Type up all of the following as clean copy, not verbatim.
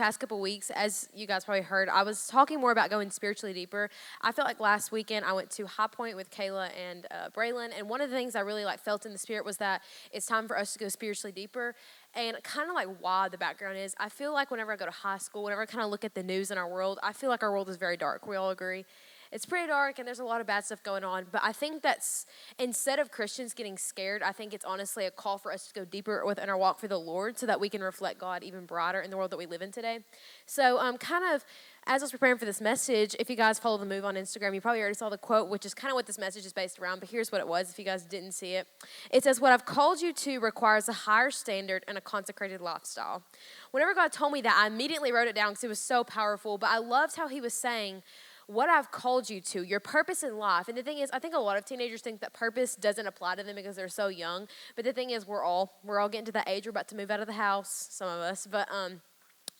past couple weeks, as you guys probably heard, I was talking more about going spiritually deeper. I felt like last weekend I went to High Point with Kayla and Braylon, and one of the things I really felt in the spirit was that it's time for us to go spiritually deeper. And kind of like why the background is, I feel like whenever I go to high school, whenever I kind of look at the news in our world, I feel like our world is very dark. We all agree. It's pretty dark and there's a lot of bad stuff going on. But I think that's, instead of Christians getting scared, I think it's honestly a call for us to go deeper within our walk for the Lord so that we can reflect God even brighter in the world that we live in today. So kind of as I was preparing for this message, if you guys follow the move on Instagram, you probably already saw the quote, which is kind of what this message is based around. But here's what it was if you guys didn't see it. It says, "What I've called you to requires a higher standard and a consecrated lifestyle." Whenever God told me that, I immediately wrote it down because it was so powerful. But I loved how he was saying, what I've called you to, your purpose in life. And the thing is, I think a lot of teenagers think that purpose doesn't apply to them because they're so young. But the thing is, we're all getting to that age. We're about to move out of the house, some of us. But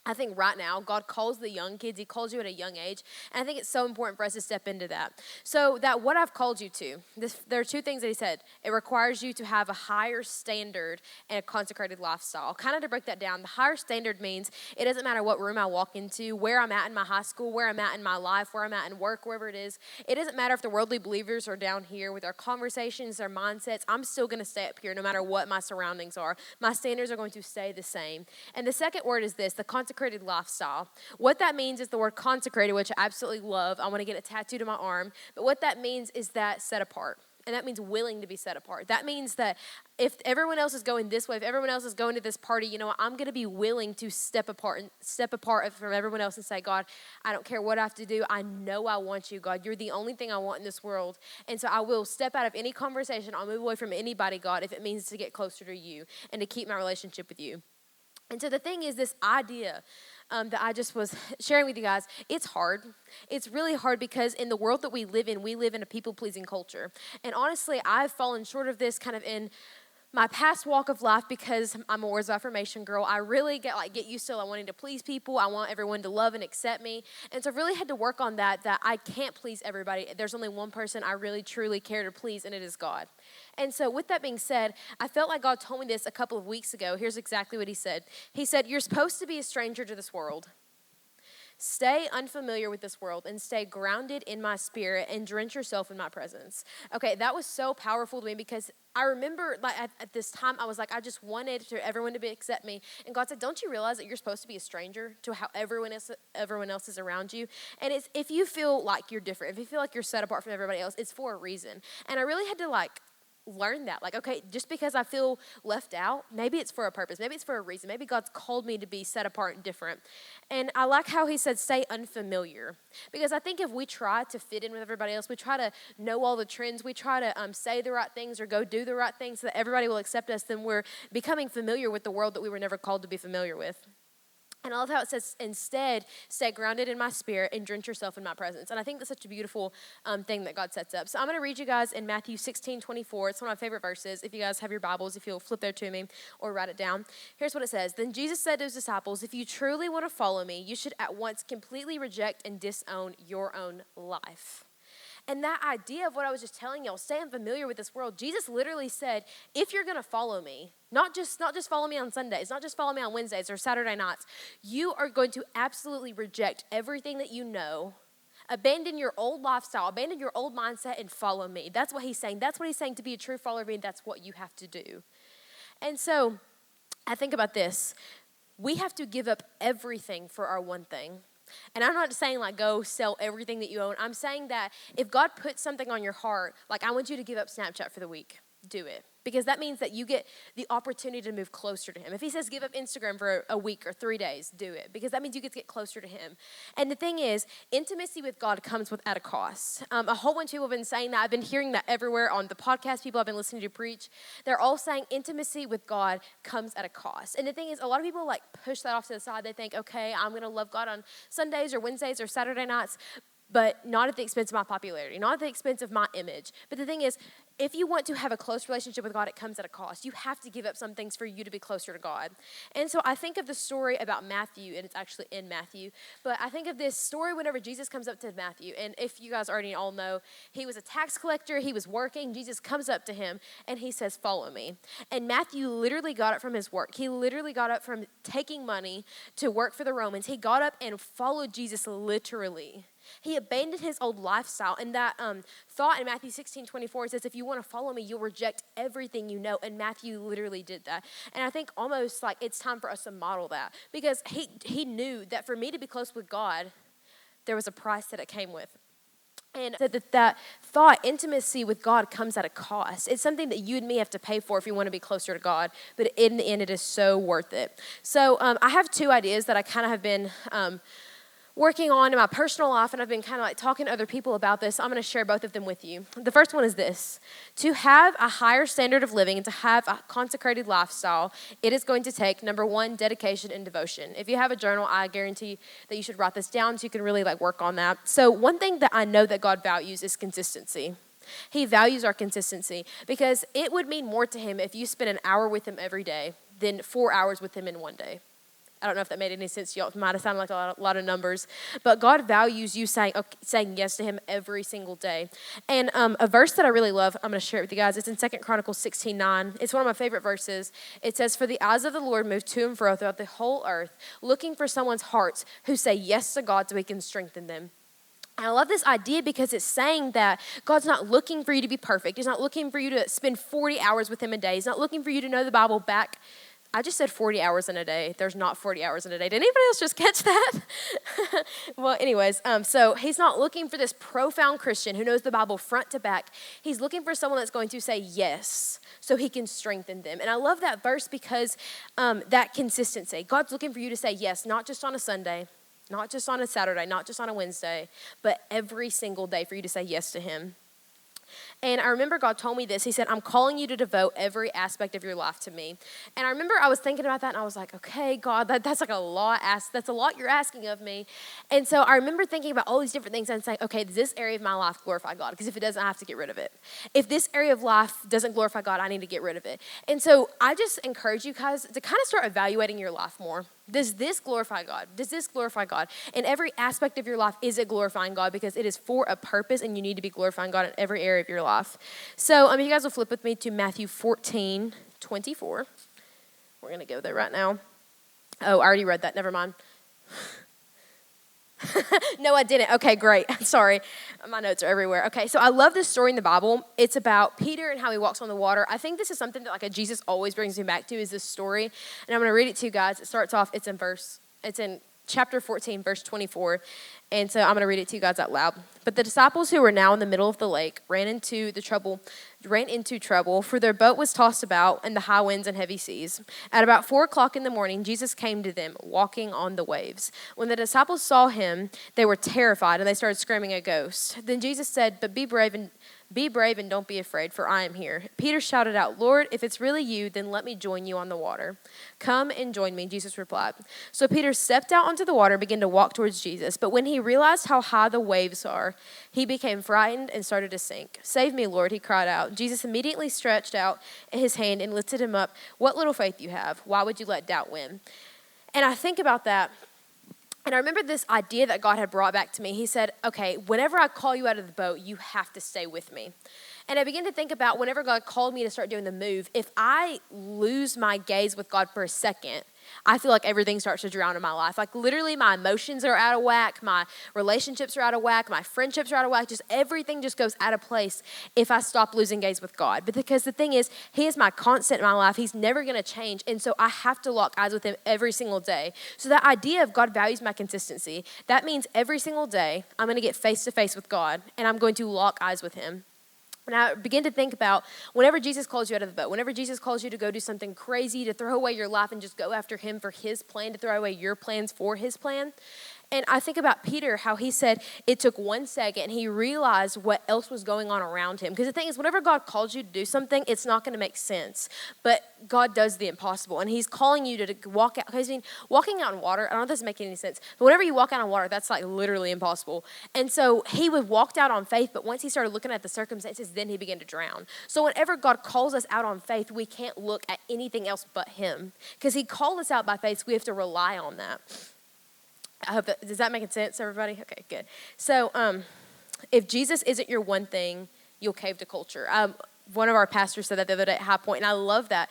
I think right now, God calls the young kids. He calls you at a young age. And I think it's so important for us to step into that. So that what I've called you to, there are two things that he said. It requires you to have a higher standard and a consecrated lifestyle. Kind of to break that down, the higher standard means it doesn't matter what room I walk into, where I'm at in my high school, where I'm at in my life, where I'm at in work, wherever it is. It doesn't matter if the worldly believers are down here with their conversations, their mindsets. I'm still going to stay up here no matter what my surroundings are. My standards are going to stay the same. And the second word is this, the consecrated lifestyle. What that means is the word consecrated, which I absolutely love. I want to get it tattooed on my arm. But what that means is that set apart. And that means willing to be set apart. That means that if everyone else is going this way, if everyone else is going to this party, you know what, I'm going to be willing to step apart from everyone else and say, God, I don't care what I have to do. I know I want you, God. You're the only thing I want in this world. And so I will step out of any conversation. I'll move away from anybody, God, if it means to get closer to you and to keep my relationship with you. And so the thing is, this idea that I just was sharing with you guys, it's hard. It's really hard because in the world that we live in a people-pleasing culture. And honestly, I've fallen short of this kind of in my past walk of life because I'm a words of affirmation girl. I really get used to wanting to please people. I want everyone to love and accept me. And so I really had to work on that I can't please everybody. There's only one person I really, truly care to please, and it is God. And so with that being said, I felt like God told me this a couple of weeks ago. Here's exactly what he said. He said, you're supposed to be a stranger to this world. Stay unfamiliar with this world and stay grounded in my spirit and drench yourself in my presence. Okay, that was so powerful to me because I remember at this time, I was like, I just wanted everyone to accept me. And God said, don't you realize that you're supposed to be a stranger to how everyone else is around you? And it's if you feel like you're different, if you feel like you're set apart from everybody else, it's for a reason. And I really had to learn that. Okay, just because I feel left out, maybe it's for a purpose. Maybe it's for a reason. Maybe God's called me to be set apart and different. And I like how he said, stay unfamiliar. Because I think if we try to fit in with everybody else, we try to know all the trends, we try to say the right things or go do the right things so that everybody will accept us, then we're becoming familiar with the world that we were never called to be familiar with. And I love how it says, instead, stay grounded in my spirit and drench yourself in my presence. And I think that's such a beautiful thing that God sets up. So I'm going to read you guys in Matthew 16:24. It's one of my favorite verses. If you guys have your Bibles, if you'll flip there to me or write it down. Here's what it says. Then Jesus said to his disciples, if you truly want to follow me, you should at once completely reject and disown your own life. And that idea of what I was just telling y'all, stay unfamiliar with this world. Jesus literally said, if you're going to follow me, not just follow me on Sundays, not just follow me on Wednesdays or Saturday nights, you are going to absolutely reject everything that you know, abandon your old lifestyle, abandon your old mindset, and follow me. That's what he's saying. That's what he's saying. To be a true follower of me, that's what you have to do. And so I think about this. We have to give up everything for our one thing. And I'm not saying go sell everything that you own. I'm saying that if God puts something on your heart, I want you to give up Snapchat for the week, do it. Because that means that you get the opportunity to move closer to him. If he says give up Instagram for a week or 3 days, do it. Because that means you get to get closer to him. And the thing is, intimacy with God comes at a cost. A whole bunch of people have been saying that. I've been hearing that everywhere on the podcast. People I've been listening to preach. They're all saying intimacy with God comes at a cost. And the thing is, a lot of people push that off to the side. They think, okay, I'm going to love God on Sundays or Wednesdays or Saturday nights. but not at the expense of my popularity, not at the expense of my image. But the thing is, if you want to have a close relationship with God, it comes at a cost. You have to give up some things for you to be closer to God. And so I think of the story about Matthew, and it's actually in Matthew, but I think of this story whenever Jesus comes up to Matthew. And if you guys already all know, he was a tax collector, he was working, Jesus comes up to him, and he says, follow me. And Matthew literally got up from his work. He literally got up from taking money to work for the Romans. He got up and followed Jesus literally. He abandoned his old lifestyle. And that thought in Matthew 16:24 says, if you want to follow me, you'll reject everything you know. And Matthew literally did that. And I think almost like it's time for us to model that, because he knew that for me to be close with God, there was a price that it came with. And that thought, intimacy with God, comes at a cost. It's something that you and me have to pay for if you want to be closer to God. But in the end, it is so worth it. So I have two ideas that I kind of have been working on in my personal life, and I've been kind of like talking to other people about this. I'm going to share both of them with you. The first one is this: to have a higher standard of living and to have a consecrated lifestyle, it is going to take, number one, dedication and devotion. If you have a journal, I guarantee that you should write this down so you can really like work on that. So one thing that I know that God values is consistency. He values our consistency, because it would mean more to him if you spent an hour with him every day than 4 hours with him in one day. I don't know if that made any sense to y'all. It might have sounded like a lot of numbers. But God values you saying yes to him every single day. And a verse that I really love, I'm going to share it with you guys. It's in 2 Chronicles 16:9. It's one of my favorite verses. It says, for the eyes of the Lord move to and fro throughout the whole earth, looking for someone's hearts who say yes to God so he can strengthen them. And I love this idea because it's saying that God's not looking for you to be perfect. He's not looking for you to spend 40 hours with him a day. He's not looking for you to know the Bible back. I just said 40 hours in a day. There's not 40 hours in a day. Did anybody else just catch that? Well, anyways, so he's not looking for this profound Christian who knows the Bible front to back. He's looking for someone that's going to say yes so he can strengthen them. And I love that verse because that consistency. God's looking for you to say yes, not just on a Sunday, not just on a Saturday, not just on a Wednesday, but every single day for you to say yes to him. And I remember God told me this. He said, I'm calling you to devote every aspect of your life to me. And I remember I was thinking about that, and I was like, okay, God, that's like a lot. That's a lot you're asking of me. And so I remember thinking about all these different things and saying, okay, does this area of my life glorify God? Because if it doesn't, I have to get rid of it. If this area of life doesn't glorify God, I need to get rid of it. And so I just encourage you guys to kind of start evaluating your life more. Does this glorify God? Does this glorify God? In every aspect of your life, is it glorifying God? Because it is for a purpose, and you need to be glorifying God in every area of your life. So you guys will flip with me to Matthew 14:24. We're going to go there right now. Oh, I already read that. Never mind. No, I didn't. Okay, great. Sorry. My notes are everywhere. Okay, so I love this story in the Bible. It's about Peter and how he walks on the water. I think this is something that like Jesus always brings me back to, is this story. And I'm going to read it to you guys. It starts off, it's in chapter 14, verse 24. And so I'm going to read it to you guys out loud. But the disciples who were now in the middle of the lake ran into trouble, for their boat was tossed about in the high winds and heavy seas. At about 4:00 in the morning, Jesus came to them, walking on the waves. When the disciples saw him, they were terrified, and they started screaming, a ghost. Then Jesus said, but be brave and don't be afraid, for I am here. Peter shouted out, Lord, if it's really you, then let me join you on the water. Come and join me, Jesus replied. So Peter stepped out onto the water and began to walk towards Jesus. But when he realized how high the waves are, he became frightened and started to sink. Save me, Lord, he cried out. Jesus immediately stretched out his hand and lifted him up. What little faith you have. Why would you let doubt win? And I think about that. And I remember this idea that God had brought back to me. He said, okay, whenever I call you out of the boat, you have to stay with me. And I began to think about whenever God called me to start doing the move, if I lose my gaze with God for a second, I feel like everything starts to drown in my life. Like literally my emotions are out of whack, my relationships are out of whack, my friendships are out of whack, just everything just goes out of place if I stop losing gaze with God. But because the thing is, he is my constant in my life. He's never going to change. And so I have to lock eyes with him every single day. So that idea of God values my consistency, that means every single day I'm going to get face to face with God and I'm going to lock eyes with him. And I begin to think about whenever Jesus calls you out of the boat, whenever Jesus calls you to go do something crazy, to throw away your life and just go after him for his plan, to throw away your plans for his plan. And I think about Peter, how he said it took 1 second and he realized what else was going on around him. Because the thing is, whenever God calls you to do something, it's not going to make sense. But God does the impossible. And he's calling you to walk out. Because, I mean, walking out in water, I don't know if this is making any sense, but whenever you walk out on water, that's like literally impossible. And so he would walked out on faith, but once he started looking at the circumstances, then he began to drown. So whenever God calls us out on faith, we can't look at anything else but him. Because he called us out by faith, so we have to rely on that. I hope that, does that make sense, everybody? Okay, good. So if Jesus isn't your one thing, you'll cave to culture. One of our pastors said that the other day at High Point, and I love that.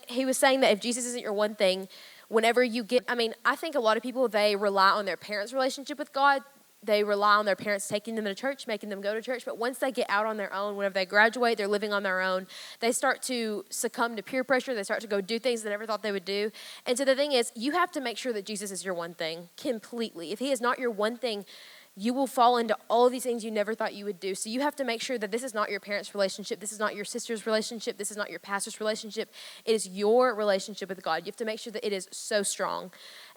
He was saying that if Jesus isn't your one thing, whenever you get, I think a lot of people, they rely on their parents' relationship with God. They rely on their parents taking them to church, making them go to church. But once they get out on their own, whenever they graduate, they're living on their own, they start to succumb to peer pressure. They start to go do things they never thought they would do. And so the thing is, you have to make sure that Jesus is your one thing completely. If he is not your one thing, you will fall into all of these things you never thought you would do. So you have to make sure that this is not your parents' relationship. This is not your sister's relationship. This is not your pastor's relationship. It is your relationship with God. You have to make sure that it is so strong.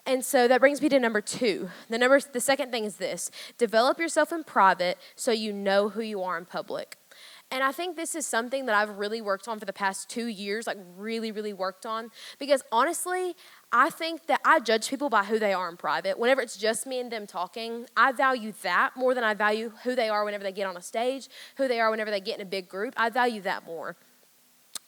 And so that brings me to number 2. The second thing is this: develop yourself in private so you know who you are in public. And I think this is something that I've really worked on for the past 2 years, like really, really worked on. Because honestly, I think that I judge people by who they are in private. Whenever it's just me and them talking, I value that more than I value who they are whenever they get on a stage, who they are whenever they get in a big group. I value that more.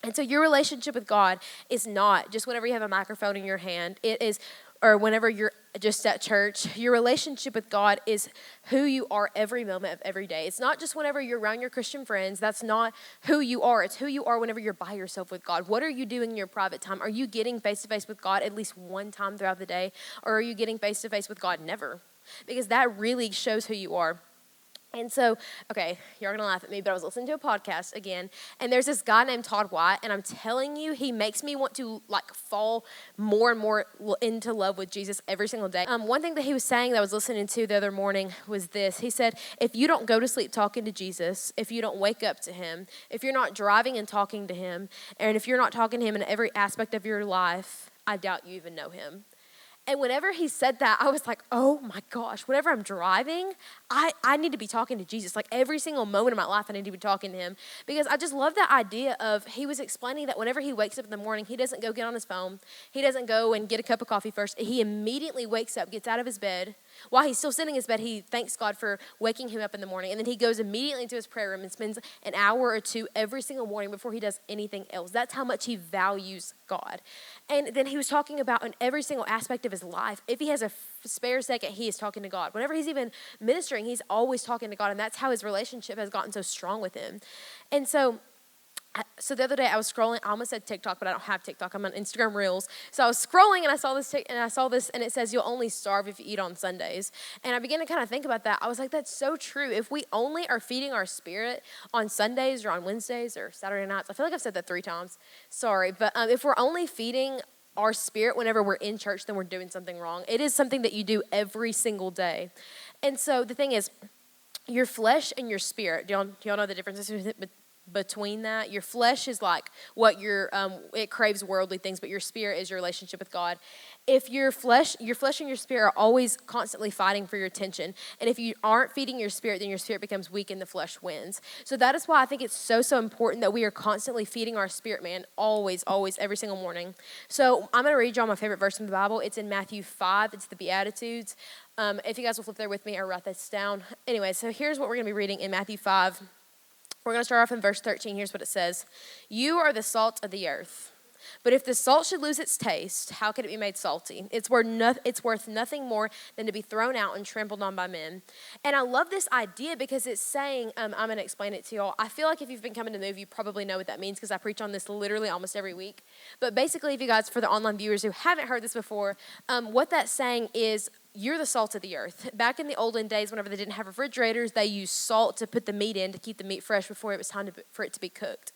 And so your relationship with God is not just whenever you have a microphone in your hand. It is, or whenever you're just at church. Your relationship with God is who you are every moment of every day. It's not just whenever you're around your Christian friends. That's not who you are. It's who you are whenever you're by yourself with God. What are you doing in your private time? Are you getting face-to-face with God at least one time throughout the day? Or are you getting face-to-face with God never? Because that really shows who you are. And so, okay, you're going to laugh at me, but I was listening to a podcast again, and there's this guy named Todd White, and I'm telling you, he makes me want to, fall more and more into love with Jesus every single day. One thing that he was saying that I was listening to the other morning was this. He said, if you don't go to sleep talking to Jesus, if you don't wake up to him, if you're not driving and talking to him, and if you're not talking to him in every aspect of your life, I doubt you even know him. And whenever he said that, I was like, oh my gosh, whenever I'm driving, I need to be talking to Jesus. Like every single moment of my life, I need to be talking to him. Because I just love that idea of, he was explaining that whenever he wakes up in the morning, he doesn't go get on his phone. He doesn't go and get a cup of coffee first. He immediately wakes up, gets out of his bed. While he's still sitting in his bed, he thanks God for waking him up in the morning. And then he goes immediately into his prayer room and spends an hour or two every single morning before he does anything else. That's how much he values God. And then he was talking about in every single aspect of his life, if he has a spare second, he is talking to God. Whenever he's even ministering, he's always talking to God. And that's how his relationship has gotten so strong with him. And so the other day I was scrolling. I almost said TikTok, but I don't have TikTok. I'm on Instagram Reels. So I was scrolling and I saw this, and it says you'll only starve if you eat on Sundays. And I began to kind of think about that. I was like, that's so true. If we only are feeding our spirit on Sundays or on Wednesdays or Saturday nights, I feel like I've said that 3 times. Sorry, but if we're only feeding our spirit whenever we're in church, then we're doing something wrong. It is something that you do every single day. And so the thing is, your flesh and your spirit. Do y'all know the differences between that? Your flesh is like what it craves worldly things, but your spirit is your relationship with God. If your flesh and your spirit are always constantly fighting for your attention, and if you aren't feeding your spirit, then your spirit becomes weak and the flesh wins. So that is why I think it's so important that we are constantly feeding our spirit, man, always, every single morning. So I'm going to read y'all my favorite verse in the Bible. It's in Matthew 5. It's the Beatitudes. If you guys will flip there with me or write this down. Anyway, so here's what we're going to be reading in Matthew 5. We're going to start off in verse 13. Here's what it says. You are the salt of the earth. But if the salt should lose its taste, how could it be made salty? It's worth nothing more than to be thrown out and trampled on by men. And I love this idea because it's saying, I'm going to explain it to y'all. I feel like if you've been coming to Move, you probably know what that means because I preach on this literally almost every week. But basically, if you guys, for the online viewers who haven't heard this before, what that's saying is, you're the salt of the earth. Back in the olden days, whenever they didn't have refrigerators, they used salt to put the meat in to keep the meat fresh before it was time for it to be cooked.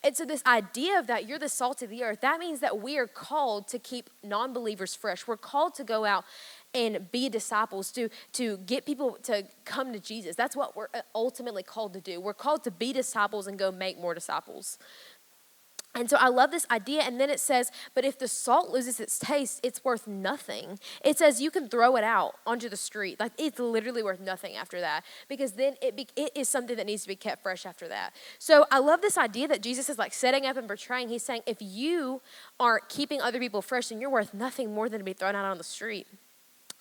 And so this idea of that you're the salt of the earth, that means that we are called to keep non-believers fresh. We're called to go out and be disciples, to get people to come to Jesus. That's what we're ultimately called to do. We're called to be disciples and go make more disciples. And so I love this idea. And then it says, but if the salt loses its taste, it's worth nothing. It says you can throw it out onto the street. Like, it's literally worth nothing after that, because then it is something that needs to be kept fresh after that. So I love this idea that Jesus is like setting up and portraying. He's saying, if you aren't keeping other people fresh, then you're worth nothing more than to be thrown out on the street.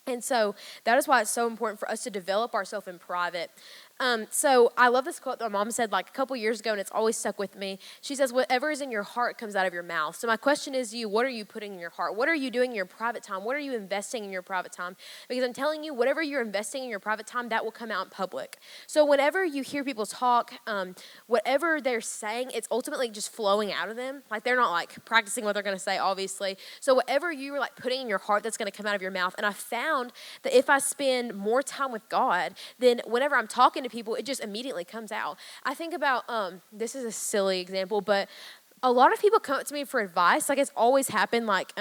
And so that is why it's so important for us to develop ourselves in private. So I love this quote that my mom said like a couple years ago, and it's always stuck with me. She says, whatever is in your heart comes out of your mouth. So my question is to you, what are you putting in your heart? What are you doing in your private time? What are you investing in your private time? Because I'm telling you, whatever you're investing in your private time, that will come out in public. So whenever you hear people talk, whatever they're saying, it's ultimately just flowing out of them. Like, they're not like practicing what they're going to say, obviously. So whatever you're like putting in your heart, that's going to come out of your mouth. And I found that if I spend more time with God, then whenever I'm talking to people, it just immediately comes out. I think about, this is a silly example, but a lot of people come up to me for advice. Like, it's always happened, like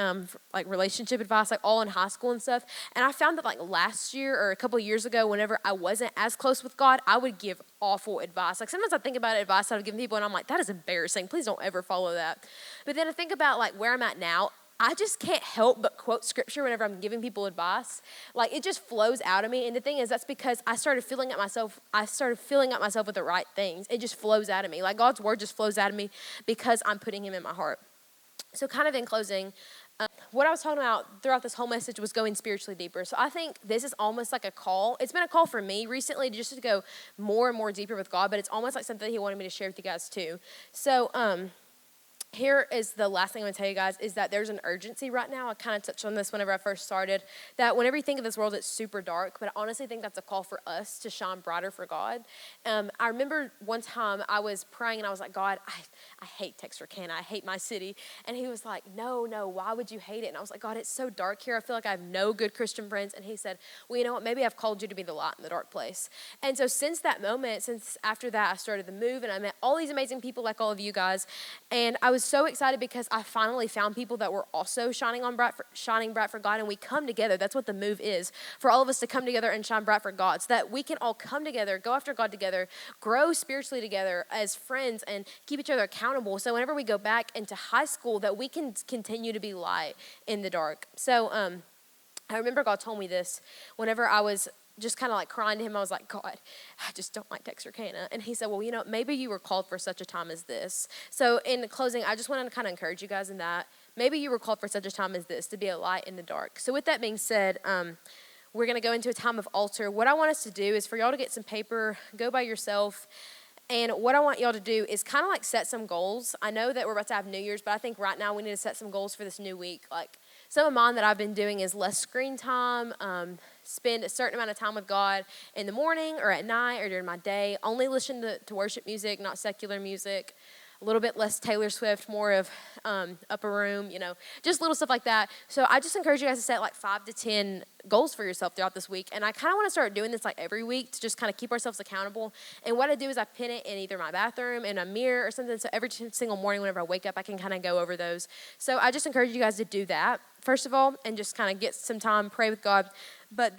relationship advice, like all in high school and stuff. And I found that like last year or a couple of years ago, whenever I wasn't as close with God, I would give awful advice. Like, sometimes I think about advice I've given people and I'm like, that is embarrassing. Please don't ever follow that. But then I think about like where I'm at now. I just can't help but quote scripture whenever I'm giving people advice. Like, it just flows out of me. And the thing is, that's because I started filling up myself with the right things. It just flows out of me. Like, God's word just flows out of me because I'm putting him in my heart. So kind of in closing, what I was talking about throughout this whole message was going spiritually deeper. So I think this is almost like a call. It's been a call for me recently just to go more and more deeper with God, but it's almost like something he wanted me to share with you guys too. So, here is the last thing I'm going to tell you guys, is that there's an urgency right now. I kind of touched on this whenever I first started, that whenever you think of this world, it's super dark, but I honestly think that's a call for us to shine brighter for God. I remember one time I was praying and I was like, God, I hate Texarkana. I hate my city. And he was like, no, why would you hate it? And I was like, God, it's so dark here. I feel like I have no good Christian friends. And he said, well, you know what? Maybe I've called you to be the light in the dark place. And so since that moment, since after that, I started the move and I met all these amazing people like all of you guys. And I was so excited because I finally found people that were also shining bright for God, and we come together. That's what the move is, for all of us to come together and shine bright for God, so that we can all come together, go after God together, grow spiritually together as friends, and keep each other accountable. So whenever we go back into high school, that we can continue to be light in the dark. So I remember God told me this whenever I was just kind of like crying to him. I was like, God, I just don't like Texarkana. And he said, well, you know, maybe you were called for such a time as this. So in closing, I just want to kind of encourage you guys in that. Maybe you were called for such a time as this, to be a light in the dark. So with that being said, we're going to go into a time of altar. What I want us to do is for y'all to get some paper, go by yourself. And what I want y'all to do is kind of like set some goals. I know that we're about to have New Year's, but I think right now we need to set some goals for this new week. Like, some of mine that I've been doing is less screen time, spend a certain amount of time with God in the morning or at night or during my day, only listen to worship music, not secular music, a little bit less Taylor Swift, more of Upper Room, you know, just little stuff like that. So I just encourage you guys to set like 5 to 10 goals for yourself throughout this week. And I kind of want to start doing this like every week to just kind of keep ourselves accountable. And what I do is I pin it in either my bathroom, in a mirror or something. So every single morning whenever I wake up, I can kind of go over those. So I just encourage you guys to do that, first of all, and just kind of get some time, pray with God. But